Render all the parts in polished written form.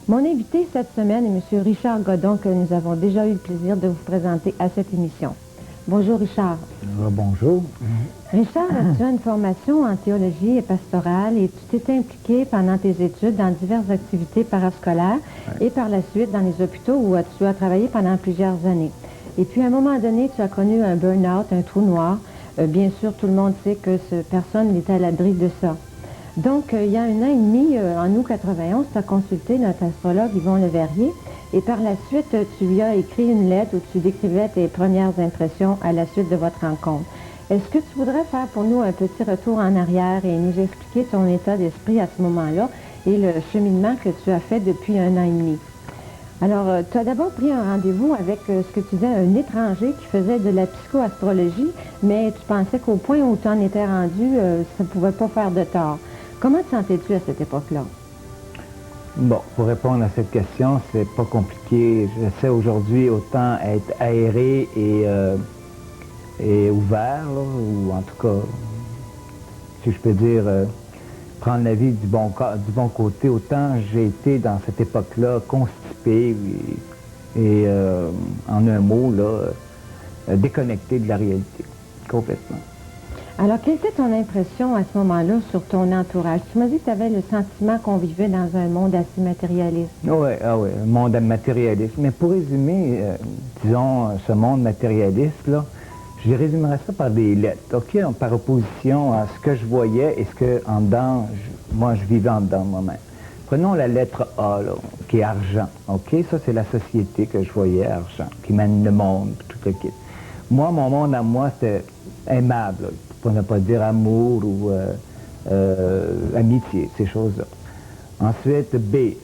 Mon invité cette semaine est M. Richard Godon, que nous avons déjà eu le plaisir de vous présenter à cette émission. Bonjour Richard. Bonjour. Richard, tu as une formation en théologie et pastorale et tu t'es impliqué pendant tes études dans diverses activités parascolaires et par la suite dans les hôpitaux où tu as travaillé pendant plusieurs années. Et puis à un moment donné, tu as connu un burn-out, un trou noir. Bien sûr, tout le monde sait que personne n'est à l'abri de ça. Donc, il y a 1 an et demi, en août 91, tu as consulté notre astrologue Yvon Leverrier et par la suite, tu lui as écrit une lettre où tu décrivais tes premières impressions à la suite de votre rencontre. Est-ce que tu voudrais faire pour nous un petit retour en arrière et nous expliquer ton état d'esprit à ce moment-là et le cheminement que tu as fait depuis 1 an et demi? Alors, tu as d'abord pris un rendez-vous avec ce que tu disais, un étranger qui faisait de la psychoastrologie, mais tu pensais qu'au point où tu en étais rendu, ça ne pouvait pas faire de tort. Comment te sentais-tu à cette époque-là? Bon, pour répondre à cette question, c'est pas compliqué. J'essaie aujourd'hui autant être aéré et ouvert, là, ou en tout cas, si je peux dire, prendre la vie du bon côté. Autant j'ai été dans cette époque-là constipé et en un mot, là, déconnecté de la réalité, complètement. Alors, quelle était ton impression à ce moment-là sur ton entourage? Tu m'as dit que tu avais le sentiment qu'on vivait dans un monde assez matérialiste. Oui, un monde matérialiste. Mais pour résumer, disons, ce monde matérialiste, là, je résumerais ça par des lettres, OK? Par opposition à ce que je voyais et ce que, en dedans, moi, je vivais en dedans moi-même. Prenons la lettre A, là, qui est argent, OK? Ça, c'est la société que je voyais, argent, qui mène le monde, tout le kit. Moi, mon monde à moi, c'était aimable, là, pour ne pas dire amour ou amitié, ces choses-là. Ensuite, B,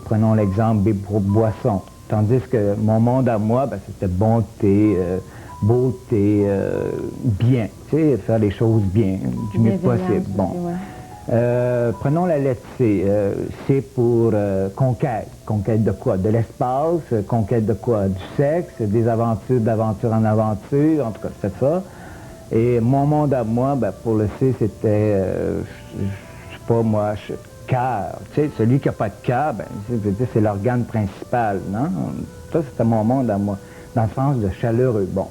prenons l'exemple B pour boisson. Tandis que mon monde à moi, ben, c'était bonté, beauté, bien, tu sais, faire les choses bien, du mieux possible. Bon. Prenons la lettre C. C pour conquête. Conquête de quoi? De l'espace, conquête de quoi? Du sexe, des aventures, d'aventure en aventure, en tout cas, c'était ça. Et mon monde à moi, ben, pour le C, c'était, je sais pas moi, cœur. Tu sais, celui qui n'a pas de cœur, ben, c'est l'organe principal, non? Ça, c'était mon monde à moi, dans le sens de chaleureux. Bon.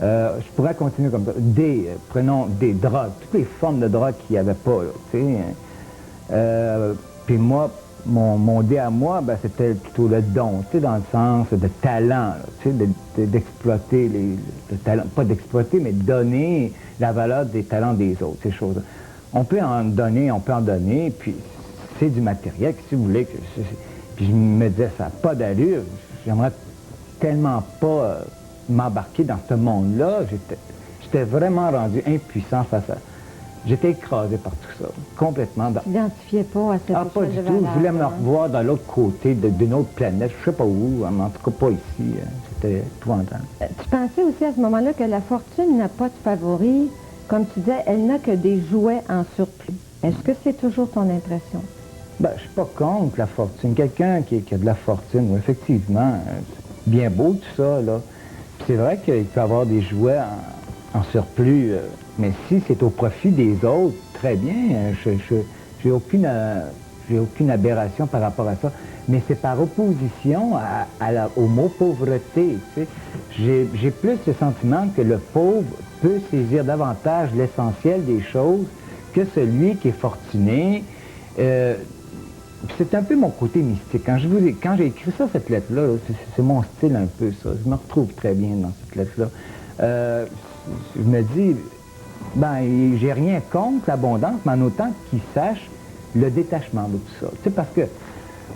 Je pourrais continuer comme ça. D, prenons des drogues, toutes les formes de drogue qu'il n'y avait pas, là, tu sais. Puis moi, mon dé à moi, ben, c'était plutôt le don, tu sais, dans le sens de talent, là, tu sais, d'exploiter le talent, pas d'exploiter, mais de donner la valeur des talents des autres, ces choses-là. On peut en donner, puis c'est du matériel, si vous voulez. Puis je me disais, ça n'a pas d'allure, j'aimerais tellement pas m'embarquer dans ce monde-là, j'étais vraiment rendu impuissant face à ça. J'étais écrasé par tout ça, complètement. Tu t'identifiais pas à cette pas du tout. Je voulais me revoir dans l'autre côté d'une autre planète, je sais pas où, en tout cas pas ici. C'était épouvantable. Tu pensais aussi à ce moment-là que la fortune n'a pas de favoris. Comme tu disais, elle n'a que des jouets en surplus. Est-ce que c'est toujours ton impression? Ben, je suis pas contre la fortune. Quelqu'un qui a de la fortune, oui, effectivement, c'est bien beau tout ça, là. C'est vrai qu'il peut y avoir des jouets en surplus, mais si c'est au profit des autres, très bien, j'ai aucune aberration par rapport à ça. Mais c'est par opposition au mot pauvreté. Tu sais. J'ai plus le sentiment que le pauvre peut saisir davantage l'essentiel des choses que celui qui est fortuné. C'est un peu mon côté mystique. Quand j'ai écrit ça, cette lettre-là, c'est mon style un peu, ça. Je me retrouve très bien dans cette lettre-là. Je me dis, ben, j'ai rien contre l'abondance, mais en autant qu'il sache le détachement de tout ça. Tu sais, parce que,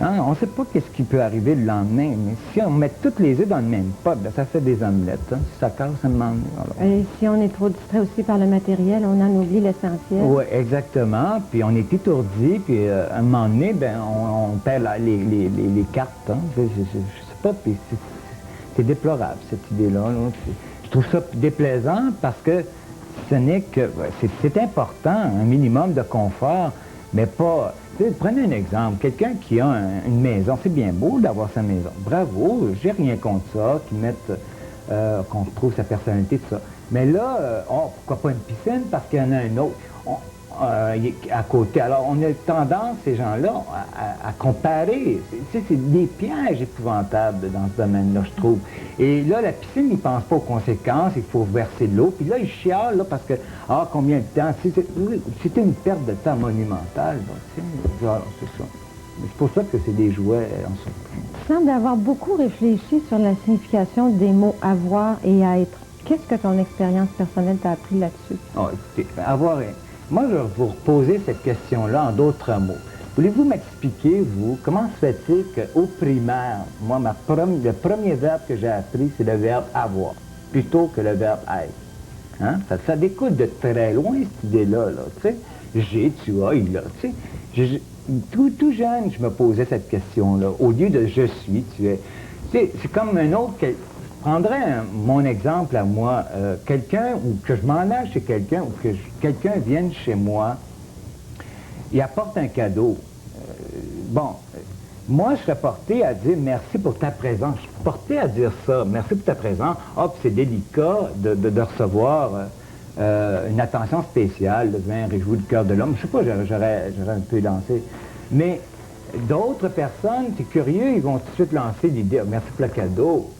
hein, on ne sait pas qu'est-ce qui peut arriver le lendemain, mais si on met toutes les œufs dans le même pot, ben, ça fait des omelettes. Hein. Si ça casse, ça demande. Et si on est trop distrait aussi par le matériel, on en oublie l'essentiel. Oui, exactement. Puis on est étourdi, puis à un moment donné, ben, on perd les cartes. Hein. Je sais pas, puis c'est déplorable, cette idée-là. Là. Je trouve ça déplaisant parce que ce n'est que... C'est important, un minimum de confort, mais pas... Prenez un exemple, quelqu'un qui a une maison, c'est bien beau d'avoir sa maison. Bravo, j'ai rien contre ça, qu'on trouve sa personnalité, tout ça. Mais là, pourquoi pas une piscine? Parce qu'il y en a un autre. à côté. Alors, on a tendance, ces gens-là, à comparer. C'est des pièges épouvantables dans ce domaine-là, je trouve. Et là, la piscine, ils ne pensent pas aux conséquences, il faut verser de l'eau. Puis là, ils chialent, là, parce que, combien de temps? C'était une perte de temps monumentale. C'est ça. C'est pour ça que c'est des jouets en surprise. Tu sembles avoir beaucoup réfléchi sur la signification des mots « avoir » et « être ». Qu'est-ce que ton expérience personnelle t'a appris là-dessus? Écoutez, moi, je vais vous reposer cette question-là en d'autres mots. Voulez-vous m'expliquer, vous, comment se fait-il qu'au primaire, moi, le premier verbe que j'ai appris, c'est le verbe « avoir », plutôt que le verbe « être ». Hein? Ça découle de très loin, cette idée-là, tu sais. J'ai, tu as, il a, tu sais. Tout jeune, je me posais cette question-là. Au lieu de « je suis », tu es. C'est comme un autre... Je prendrais mon exemple à moi, quelqu'un, ou que je m'en aille chez quelqu'un, ou que quelqu'un vienne chez moi, il apporte un cadeau. Moi, je serais porté à dire merci pour ta présence. Je suis porté à dire ça, merci pour ta présence. Puis c'est délicat de recevoir une attention spéciale, le vin réjouit le cœur de l'homme. Je sais pas, j'aurais un peu lancé. Mais d'autres personnes, c'est curieux, ils vont tout de suite lancer l'idée, merci pour le cadeau.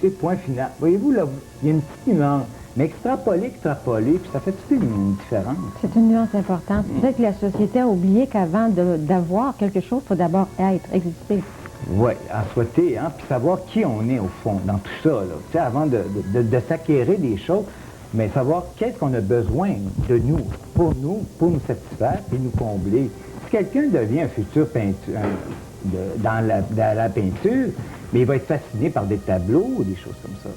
C'est point final. Voyez-vous, là, il y a une petite nuance. Mais extrapoler, puis ça fait toute une différence. C'est une nuance importante. Peut-être que la société a oublié qu'avant d'avoir quelque chose, il faut d'abord être, exister. Oui, en souhaiter, hein, puis savoir qui on est au fond, dans tout ça, là. Tu sais, avant de s'acquérir des choses, mais savoir qu'est-ce qu'on a besoin de nous, pour nous satisfaire, et nous combler. Si quelqu'un devient un futur peinture, dans la peinture, mais il va être fasciné par des tableaux ou des choses comme ça.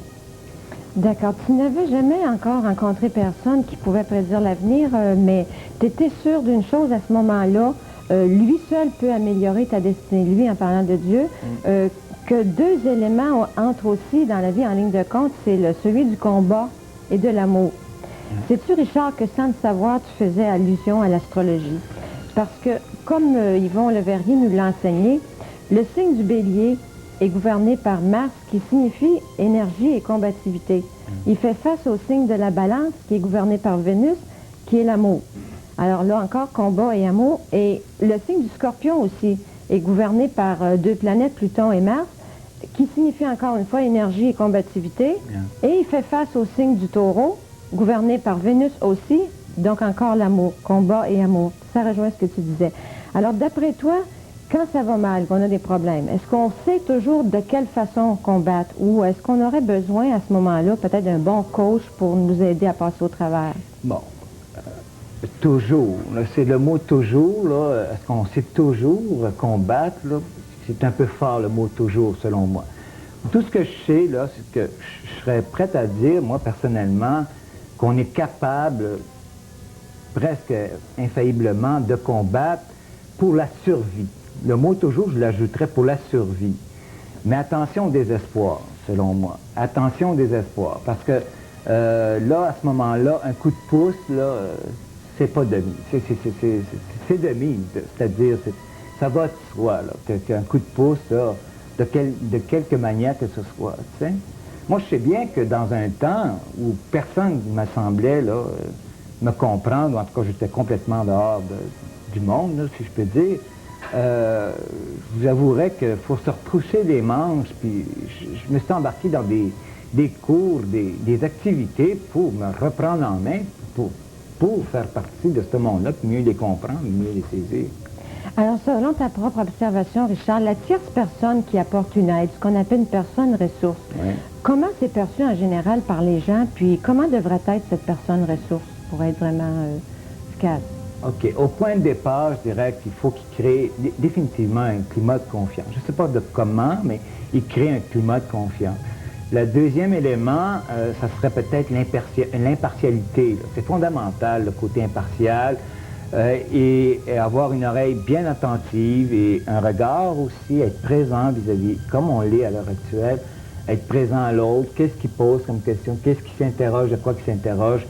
D'accord. Tu n'avais jamais encore rencontré personne qui pouvait prédire l'avenir, mais tu étais sûr d'une chose à ce moment-là, lui seul peut améliorer ta destinée, lui en parlant de Dieu, que deux éléments entrent aussi dans la vie en ligne de compte, c'est celui du combat et de l'amour. Sais-tu, Richard, que sans le savoir, tu faisais allusion à l'astrologie? Parce que, comme Yvon Leverrier nous l'a enseigné, le signe du bélier est gouverné par Mars, qui signifie énergie et combativité. Il fait face au signe de la balance, qui est gouverné par Vénus, qui est l'amour. Alors là encore, combat et amour. Et le signe du scorpion aussi est gouverné par deux planètes, Pluton et Mars, qui signifie encore une fois énergie et combativité. Et il fait face au signe du taureau, gouverné par Vénus aussi, donc encore l'amour, combat et amour. Ça rejoint ce que tu disais. Alors d'après toi, quand ça va mal, qu'on a des problèmes, est-ce qu'on sait toujours de quelle façon combattre ou est-ce qu'on aurait besoin à ce moment-là peut-être d'un bon coach pour nous aider à passer au travers? Bon, toujours, c'est le mot toujours, là, est-ce qu'on sait toujours combattre, là? C'est un peu fort le mot toujours selon moi. Tout ce que je sais, là, c'est que je serais prête à dire, moi personnellement, qu'on est capable presque infailliblement de combattre pour la survie. Le mot toujours, je l'ajouterais pour la survie. Mais attention au désespoir, selon moi. Attention au désespoir. Parce que là, à ce moment-là, un coup de pouce, là, c'est pas de mise. C'est de mise. C'est-à-dire, ça va de soi, là, qu'un coup de pouce, là, de quelque manière que ce soit. T'sais. Moi, je sais bien que dans un temps où personne ne me semblait là, me comprendre, ou en tout cas, j'étais complètement dehors du monde, là, si je peux dire, je vous avouerais qu'il faut se retrousser les manches, puis je me suis embarqué dans des cours, des activités pour me reprendre en main, pour faire partie de ce monde-là, puis mieux les comprendre, mieux les saisir. Alors, selon ta propre observation, Richard, la tierce personne qui apporte une aide, ce qu'on appelle une personne ressource, comment c'est perçu en général par les gens, puis comment devrait être cette personne ressource pour être vraiment efficace? OK. Au point de départ, je dirais qu'il faut qu'il crée définitivement un climat de confiance. Je ne sais pas de comment, mais il crée un climat de confiance. Le deuxième élément, ça serait peut-être l'impartialité. C'est fondamental, le côté impartial, et avoir une oreille bien attentive et un regard aussi, être présent vis-à-vis, comme on l'est à l'heure actuelle, être présent à l'autre, qu'est-ce qu'il pose comme question, qu'est-ce qu'il s'interroge, de quoi qu'il s'interroge,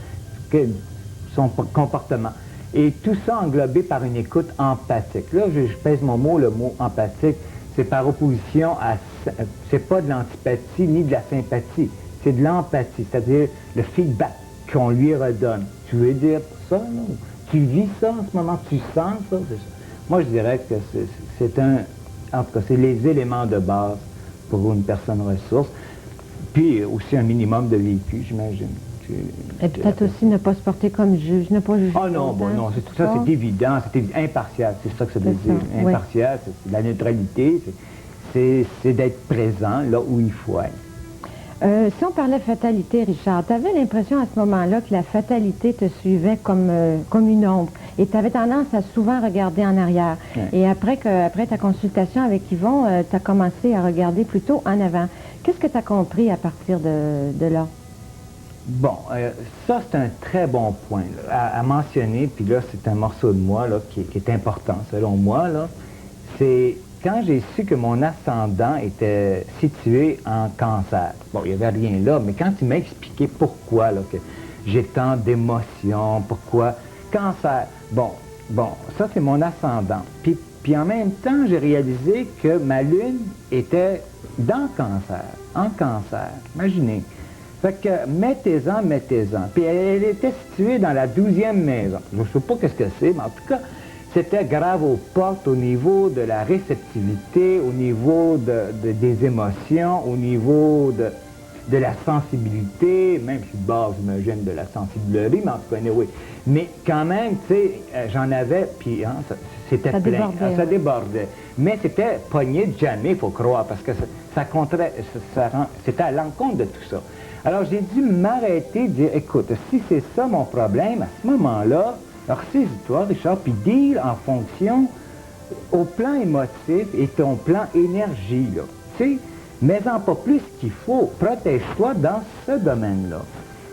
son comportement. Et tout ça englobé par une écoute empathique. Là, je pèse mon mot, le mot empathique, c'est par opposition à... C'est pas de l'antipathie ni de la sympathie, c'est de l'empathie, c'est-à-dire le feedback qu'on lui redonne. Tu veux dire ça, là? tu vis ça en ce moment, tu sens ça. Moi, je dirais que c'est en tout cas, c'est les éléments de base pour une personne ressource. Puis aussi un minimum de vécu, j'imagine. Et peut-être aussi ne pas se porter comme juge, ne pas juger. Ah non, bon, non, tout ça c'est évident, impartial, c'est ça que ça veut dire. Impartial, c'est la neutralité, c'est d'être présent là où il faut être. Si on parlait fatalité, Richard, tu avais l'impression à ce moment-là que la fatalité te suivait comme une ombre et tu avais tendance à souvent regarder en arrière. Ouais. Et après ta consultation avec Yvon, tu as commencé à regarder plutôt en avant. Qu'est-ce que tu as compris à partir de là? Bon, ça c'est un très bon point là, à mentionner, puis là c'est un morceau de moi là, qui est important selon moi. C'est quand j'ai su que mon ascendant était situé en Cancer. Bon, il n'y avait rien là, mais quand il m'a expliqué pourquoi, là, que j'ai tant d'émotions, pourquoi Cancer, bon, ça c'est mon ascendant. Puis en même temps, j'ai réalisé que ma lune était dans Cancer, en Cancer, imaginez. Fait que mettez-en. Puis elle était située dans la 12e maison. Je ne sais pas qu'est-ce que c'est, mais en tout cas, c'était grave aux portes au niveau de la réceptivité, au niveau des émotions, au niveau de la sensibilité, même si de base, j'imagine, de la sensibilité, mais en tout cas, oui. Mais quand même, tu sais, j'en avais, puis hein, c'était plein, ça débordait. Mais c'était pogné de jamais, il faut croire, parce que c'était à l'encontre de tout ça. Alors, j'ai dû m'arrêter, dire, écoute, si c'est ça mon problème, à ce moment-là, alors saisis-toi, Richard, puis dire en fonction au plan émotif et ton plan énergie, là. Tu sais, mets-en pas plus qu'il faut, protège-toi dans ce domaine-là.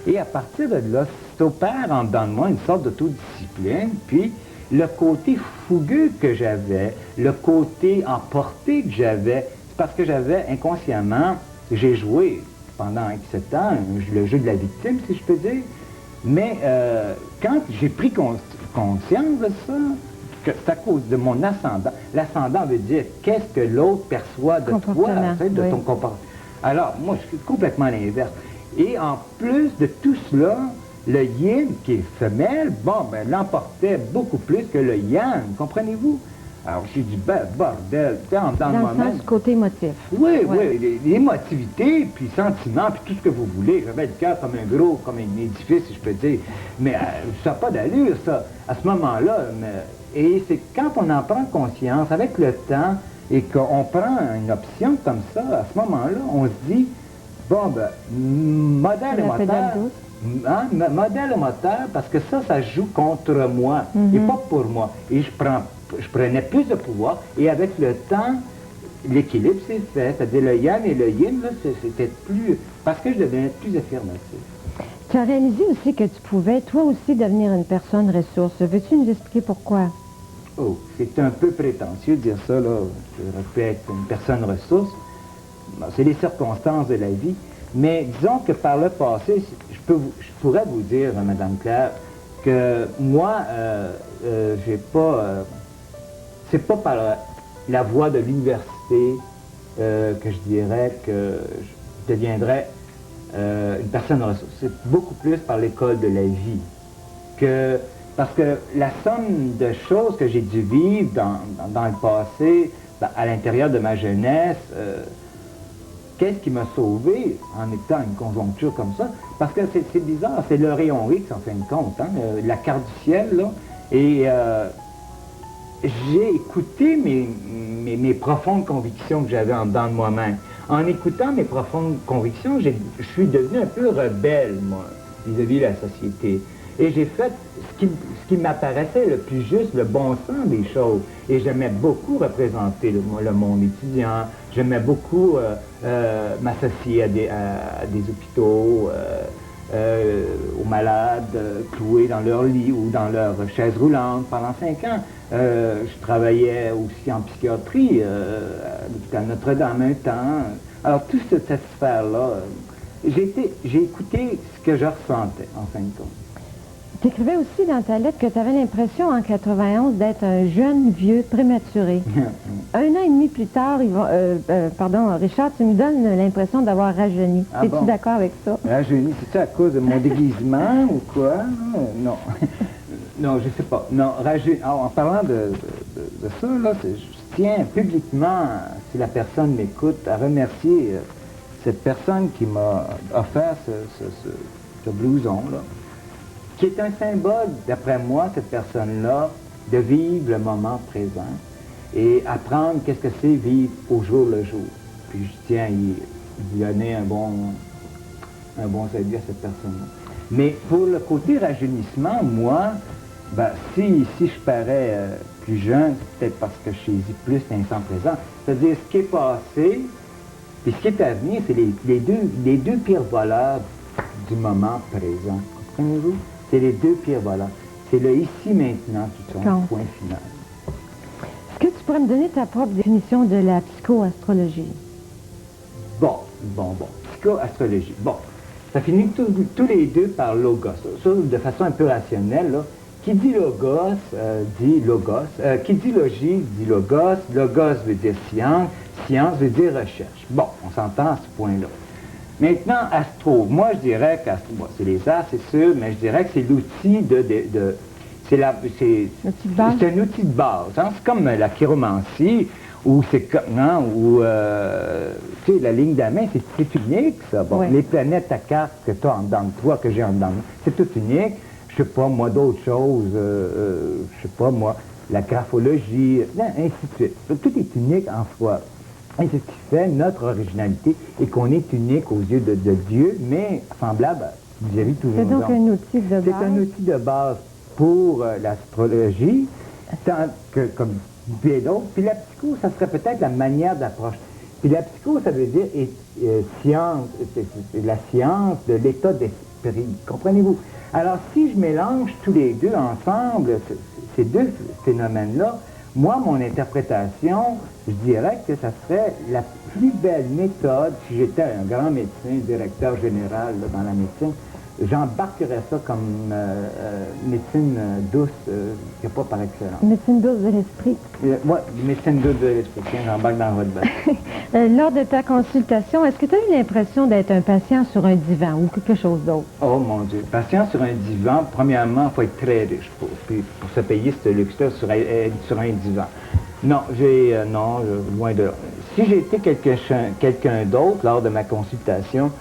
Et à partir de là, ça opère en dedans de moi une sorte d'autodiscipline, puis le côté fougueux que j'avais, le côté emporté que j'avais, c'est parce que j'avais inconsciemment, j'ai joué pendant 7 ans, le jeu de la victime, si je peux dire. Mais quand j'ai pris conscience de ça, que c'est à cause de mon ascendant. L'ascendant veut dire qu'est-ce que l'autre perçoit de toi, de ton comportement. Alors, moi, je suis complètement l'inverse. Et en plus de tout cela, le yin, qui est femelle, l'emportait beaucoup plus que le yang, comprenez-vous? Alors, j'ai dit, bordel, dans le moment... le côté émotif. Oui, l'émotivité, puis sentiment, puis tout ce que vous voulez. J'avais le cœur comme un édifice, si je peux dire. Mais ça n'a pas d'allure, ça, à ce moment-là. Et c'est quand on en prend conscience, avec le temps, et qu'on prend une option comme ça, à ce moment-là, on se dit, modèle et moteur, modèle et moteur, parce que ça joue contre moi, et pas pour moi. Et je prenais plus de pouvoir, et avec le temps, l'équilibre s'est fait, c'est-à-dire le yang et le yin, c'était plus, parce que je devenais plus affirmatif. Tu as réalisé aussi que tu pouvais, toi aussi, devenir une personne ressource. Veux-tu nous expliquer pourquoi? Oh, c'est un peu prétentieux de dire ça, là. J'aurais pu être une personne ressource. C'est les circonstances de la vie. Mais disons que par le passé, je pourrais vous dire, Madame Claire, que moi, j'ai pas... c'est pas par la voie de l'université que je dirais que je deviendrais une personne ressource. C'est beaucoup plus par l'école de la vie. Parce que la somme de choses que j'ai dû vivre dans le passé, à l'intérieur de ma jeunesse, qu'est-ce qui m'a sauvé en étant une conjoncture comme ça? Parce que c'est bizarre, c'est le rayon X en fin de compte, hein, la carte du ciel, là. Et j'ai écouté mes profondes convictions que j'avais en dedans de moi-même. En écoutant mes profondes convictions, je suis devenu un peu rebelle, moi, vis-à-vis de la société. Et j'ai fait ce qui m'apparaissait le plus juste, le bon sens des choses. Et j'aimais beaucoup représenter le monde étudiant. J'aimais beaucoup m'associer à des hôpitaux, aux malades cloués dans leur lit ou dans leur chaise roulante pendant 5 ans. Je travaillais aussi en psychiatrie à Notre-Dame un temps. Alors, toute cette sphère-là, j'ai écouté ce que je ressentais, en fin de compte. Tu écrivais aussi dans ta lettre que tu avais l'impression en 91 d'être un jeune vieux prématuré. 1 an et demi plus tard, Richard, tu me donnes l'impression d'avoir rajeuni. Es-tu d'accord avec ça? Rajeuni, c'est ça à cause de mon déguisement ou quoi? Non. Non, je sais pas. Non, en parlant de ça, là, je tiens publiquement, si la personne m'écoute, à remercier cette personne qui m'a offert ce blouson, là, qui est un symbole, d'après moi, cette personne-là, de vivre le moment présent et apprendre qu'est-ce que c'est vivre au jour le jour. Puis je tiens à y donner un bon salut à cette personne-là. Mais pour le côté rajeunissement, moi, ben, si je parais plus jeune, c'est peut-être parce que je saisis plus l'instant présent. C'est-à-dire ce qui est passé, et ce qui est à venir, c'est les deux pires voleurs du moment présent. Comprenez-vous? C'est les deux pires voleurs. C'est le ici maintenant qui compte, point final. Est-ce que tu pourrais me donner ta propre définition de la psychoastrologie? Bon. Psychoastrologie. Bon. Ça finit tous les deux par logos. Ça, de façon un peu rationnelle, là. Qui dit logos, dit logos. Qui dit logique, dit logos. Logos veut dire science. Science veut dire recherche. Bon, on s'entend à ce point-là. Maintenant, astro. Moi, je dirais qu'astro, bon, c'est les arts, c'est sûr, mais je dirais que c'est l'outil c'est un outil de base. Hein? C'est comme la chiromancie, ou c'est comme, hein, tu sais, la ligne de la main, c'est unique, ça. Bon, les planètes à carte que tu as en dedans de toi, que j'ai en dedans de moi, c'est tout unique. Je sais pas, moi, d'autres choses, je sais pas, moi, la graphologie, ainsi de suite. Tout est unique en soi. Et c'est ce qui fait notre originalité et qu'on est unique aux yeux de Dieu, mais semblable vis-à-vis de tous les autres. C'est donc un outil de base. C'est un outil de base pour l'astrologie, tant que comme bien d'autres. Puis la psycho, ça serait peut-être la manière d'approche. Puis la psycho, ça veut dire science, c'est la science de l'état d'esprit. Comprenez-vous? Alors, si je mélange tous les deux ensemble, ces deux phénomènes-là, moi, mon interprétation, je dirais que ça serait la plus belle méthode, si j'étais un grand médecin, directeur général là, dans la médecine, j'embarquerais ça comme médecine douce, qui n'est pas par excellence. Médecine douce de l'esprit. Oui, médecine douce de l'esprit. Tiens, j'embarque dans votre bain. Lors de ta consultation, est-ce que tu as eu l'impression d'être un patient sur un divan ou quelque chose d'autre? Oh mon Dieu. Patient sur un divan, premièrement, il faut être très riche pour se payer ce luxe-là sur un divan. Non, loin de là. Si j'ai été quelqu'un d'autre lors de ma consultation,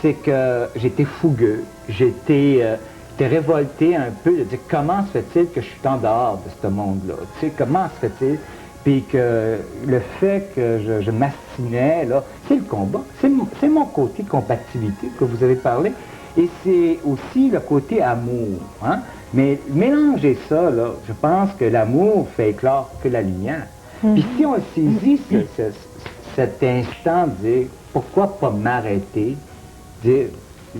c'est que j'étais fougueux, j'étais révolté un peu de dire comment se fait-il que je suis en dehors de ce monde-là, tu sais, comment se fait-il, puis que le fait que je m'astinais, là, c'est le combat, c'est mon côté compatibilité que vous avez parlé, et c'est aussi le côté amour, hein? Mais mélanger ça, là, je pense que l'amour fait éclore que la lumière. Puis si on saisit cet instant de dire pourquoi pas m'arrêter, dire,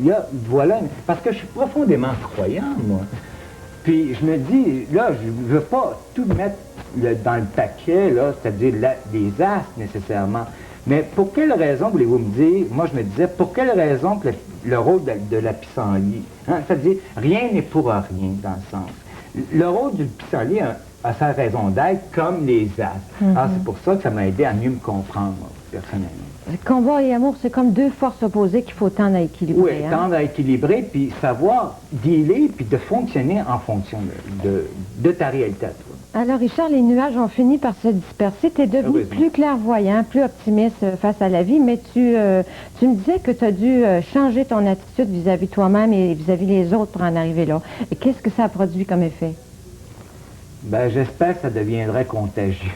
là, voilà, parce que je suis profondément croyant, moi. Puis je me dis, là, je ne veux pas tout mettre dans le paquet, là, c'est-à-dire les astres nécessairement. Mais pour quelle raison, voulez-vous me dire, moi je me disais, pour quelle raison que le rôle de la pissenlit, hein, c'est-à-dire, rien n'est pour rien, dans le sens. Le rôle du pissenlit a sa raison d'être, comme les astres. Alors c'est pour ça que ça m'a aidé à mieux me comprendre, moi, personnellement. Combat et amour, c'est comme deux forces opposées qu'il faut tendre à équilibrer. Oui, tendre à équilibrer, puis savoir dealer, puis de fonctionner en fonction de ta réalité à toi. Alors, Richard, les nuages ont fini par se disperser. Tu es devenu plus clairvoyant, plus optimiste face à la vie, mais tu me disais que tu as dû changer ton attitude vis-à-vis toi-même et vis-à-vis les autres pour en arriver là. Et qu'est-ce que ça a produit comme effet? Ben, j'espère que ça deviendrait contagieux.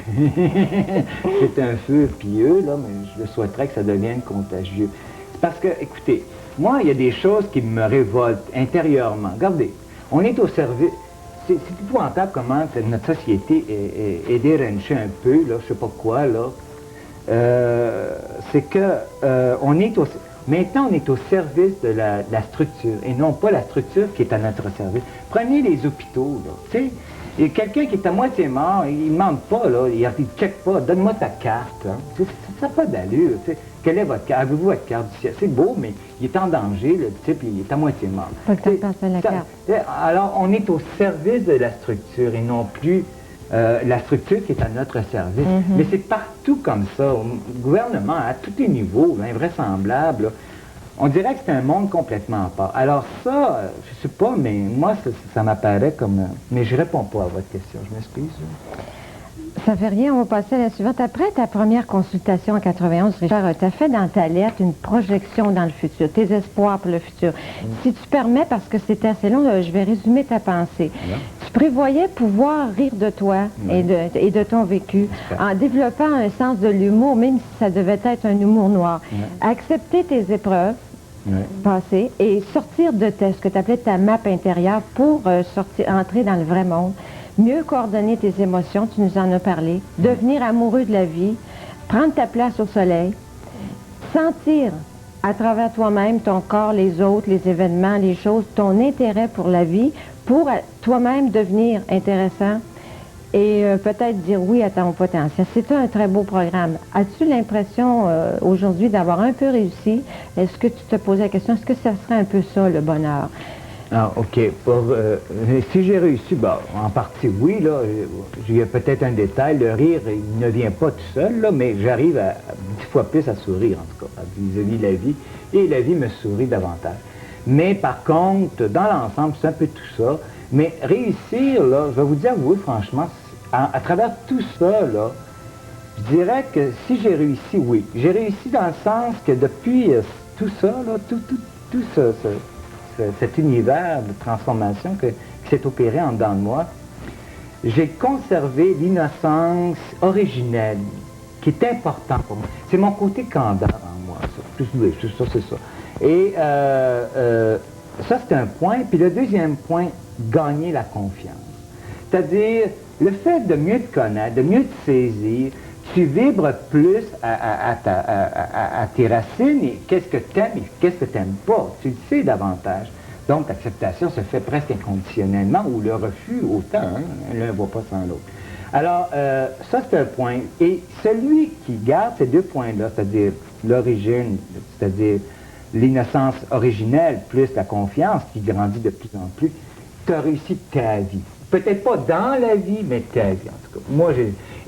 C'est un feu pieux, là, mais je souhaiterais que ça devienne contagieux. C'est parce que, écoutez, moi, il y a des choses qui me révoltent intérieurement. Regardez, on est au service... C'est épouvantable comment notre société est déranchée un peu, là, je sais pas quoi, là. C'est que maintenant, on est au service de la structure, et non pas la structure qui est à notre service. Prenez les hôpitaux, là, tu sais. Il y a quelqu'un qui est à moitié mort, il ne demande pas, là, il ne check pas, donne-moi ta carte. Hein. Ça n'a pas d'allure. Tu sais. Quelle est votre carte? Avez-vous votre carte? C'est beau, mais il est en danger, le type, il est à moitié mort. Pas que tu passes à la carte. Alors, on est au service de la structure et non plus la structure qui est à notre service. Mais c'est partout comme ça. Au gouvernement, à tous les niveaux, invraisemblable, là, On dirait que c'est un monde complètement à part. Alors ça, je sais pas, mais moi, ça m'apparaît comme... mais je réponds pas à votre question, je m'excuse. Ça fait rien, on va passer à la suivante. Après ta première consultation en 91, Richard, tu as fait dans ta lettre une projection dans le futur, tes espoirs pour le futur. Si tu permets, parce que c'était assez long, je vais résumer ta pensée. Tu prévoyais pouvoir rire de toi et de ton vécu en développant un sens de l'humour, même si ça devait être un humour noir. Accepter tes épreuves passées et sortir de ce que tu appelais ta map intérieure pour entrer dans le vrai monde. Mieux coordonner tes émotions, tu nous en as parlé, devenir amoureux de la vie, prendre ta place au soleil, sentir à travers toi-même, ton corps, les autres, les événements, les choses, ton intérêt pour la vie, pour toi-même devenir intéressant et peut-être dire oui à ton potentiel. C'est un très beau programme. As-tu l'impression aujourd'hui d'avoir un peu réussi? Est-ce que tu te posais la question, est-ce que ça serait un peu ça le bonheur? Ah, OK. Si j'ai réussi, en partie, oui, là, il y a peut-être un détail, le rire, il ne vient pas tout seul, là, mais j'arrive à 10 fois plus à sourire, en tout cas, vis-à-vis de la vie, et la vie me sourit davantage. Mais par contre, dans l'ensemble, c'est un peu tout ça, mais réussir, là, je vais vous dire, oui, franchement, à travers tout ça, là, je dirais que si j'ai réussi, oui. J'ai réussi dans le sens que depuis tout ça, là, tout cet univers de transformation qui s'est opéré en dedans de moi, j'ai conservé l'innocence originelle, qui est important pour moi. C'est mon côté candeur en moi, ça. C'est ça. Et ça, c'est un point. Puis le deuxième point, gagner la confiance. C'est-à-dire, le fait de mieux te connaître, de mieux te saisir, tu vibres plus à tes racines et qu'est-ce que tu aimes et qu'est-ce que tu n'aimes pas. Tu le sais davantage. Donc, l'acceptation se fait presque inconditionnellement ou le refus autant. Hein? L'un ne va pas sans l'autre. Alors, ça, c'est un point. Et celui qui garde ces deux points-là, c'est-à-dire l'origine, c'est-à-dire l'innocence originelle plus la confiance qui grandit de plus en plus, tu as réussi ta vie. Peut-être pas dans la vie, mais ta vie, en tout cas. Moi,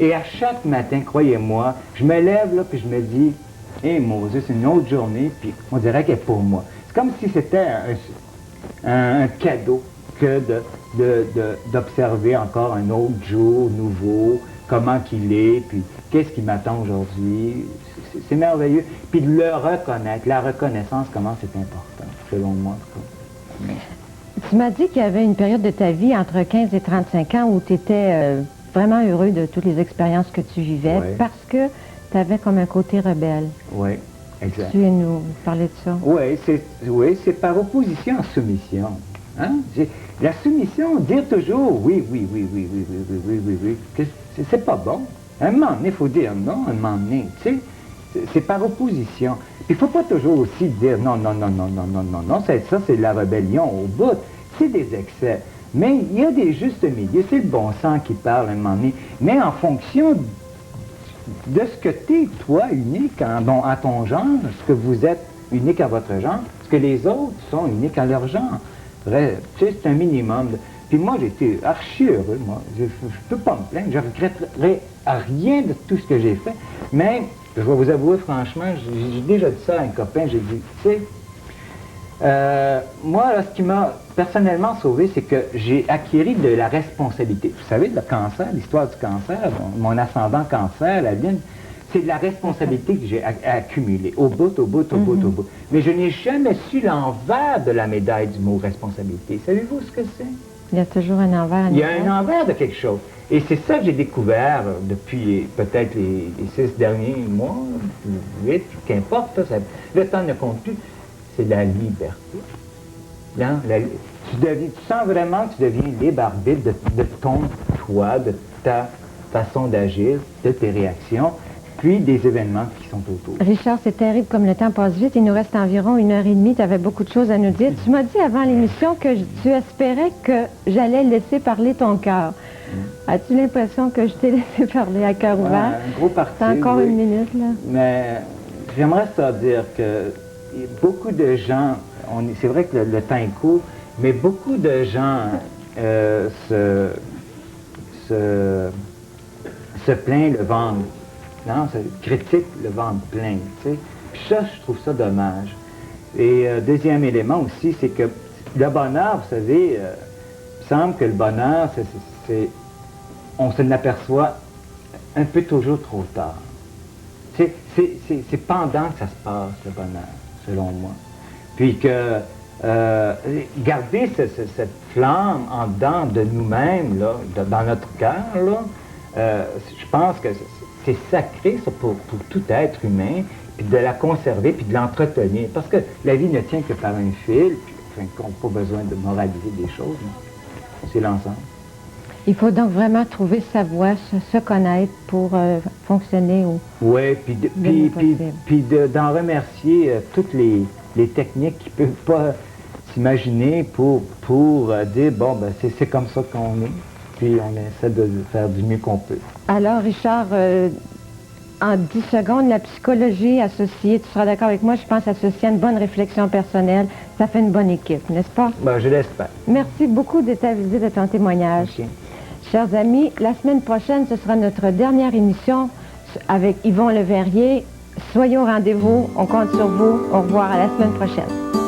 et à chaque matin, croyez-moi, je me lève là, puis je me dis, hé, Moses, c'est une autre journée, puis on dirait qu'elle est pour moi. C'est comme si c'était un cadeau que d'observer encore un autre jour nouveau, comment qu'il est, puis qu'est-ce qui m'attend aujourd'hui. C'est merveilleux. Puis de le reconnaître, la reconnaissance, comment c'est important, selon moi, en tout cas. Tu m'as dit qu'il y avait une période de ta vie entre 15 et 35 ans où tu étais vraiment heureux de toutes les expériences que tu vivais parce que tu avais comme un côté rebelle. Oui, exact. Tu veux nous parler de ça? Oui, c'est par opposition à soumission. Hein? La soumission, dire toujours oui, c'est pas bon. Un moment donné, il faut dire non, un moment donné, tu sais, c'est par opposition. Il ne faut pas toujours aussi dire non, ça c'est de la rébellion au bout. C'est des excès. Mais il y a des justes milieux, c'est le bon sens qui parle à un moment donné. Mais en fonction de ce que tu es, toi, unique à ton genre, ce que vous êtes unique à votre genre, ce que les autres sont uniques à leur genre. Bref, tu sais, c'est un minimum. Puis moi, j'étais archi heureux, moi. Je ne peux pas me plaindre, je ne regretterai rien de tout ce que j'ai fait. Mais, je vais vous avouer franchement, j'ai déjà dit ça à un copain, j'ai dit, tu sais, moi, là, ce qui m'a personnellement sauvé, c'est que j'ai acquis de la responsabilité. Vous savez, le cancer, l'histoire du cancer, mon ascendant cancer, la Lune, c'est de la responsabilité que j'ai accumulée, au bout. Mais je n'ai jamais su l'envers de la médaille du mot responsabilité. Savez-vous ce que c'est? Il y a toujours un envers. Il y a un envers de quelque chose. Et c'est ça que j'ai découvert depuis peut-être les 6 derniers mois, 8, qu'importe, le temps ne compte plus. C'est la liberté. Hein? Tu sens vraiment que tu deviens libre arbitre de ton toi, de ta façon d'agir, de tes réactions, puis des événements qui sont autour. Richard, c'est terrible comme le temps passe vite. Il nous reste environ 1h30. Tu avais beaucoup de choses à nous dire. Tu m'as dit avant l'émission que tu espérais que j'allais laisser parler ton cœur. As-tu l'impression que je t'ai laissé parler à cœur ouvert? Un gros parti, c'est encore une minute, là. Mais j'aimerais ça dire que beaucoup de gens, c'est vrai que le temps est court, mais beaucoup de gens se plaignent le ventre. Non, ça critique le ventre plein, tu sais. Puis ça, je trouve ça dommage. Et deuxième élément aussi, c'est que le bonheur, vous savez, il me semble que le bonheur, on s'en aperçoit un peu toujours trop tard. C'est pendant que ça se passe, le bonheur, selon moi. Puis que garder cette flamme en dedans de nous-mêmes, là, dans notre cœur, là, je pense que c'est sacré ça, pour tout être humain, puis de la conserver, puis de l'entretenir. Parce que la vie ne tient que par un fil, puis enfin, qu'on n'a pas besoin de moraliser des choses. C'est l'ensemble. Il faut donc vraiment trouver sa voie, se connaître pour fonctionner au Oui, puis d'en remercier toutes les techniques qui ne peuvent pas s'imaginer pour dire, bon, ben c'est comme ça qu'on est, puis on essaie de faire du mieux qu'on peut. Alors, Richard, en 10 secondes, la psychologie associée, tu seras d'accord avec moi, je pense associée à une bonne réflexion personnelle, ça fait une bonne équipe, n'est-ce pas? Ben, je l'espère. Merci beaucoup de ta visite, de ton témoignage. Okay. Chers amis, la semaine prochaine, ce sera notre dernière émission avec Yvon Leverrier. Soyez au rendez-vous, on compte sur vous. Au revoir, à la semaine prochaine.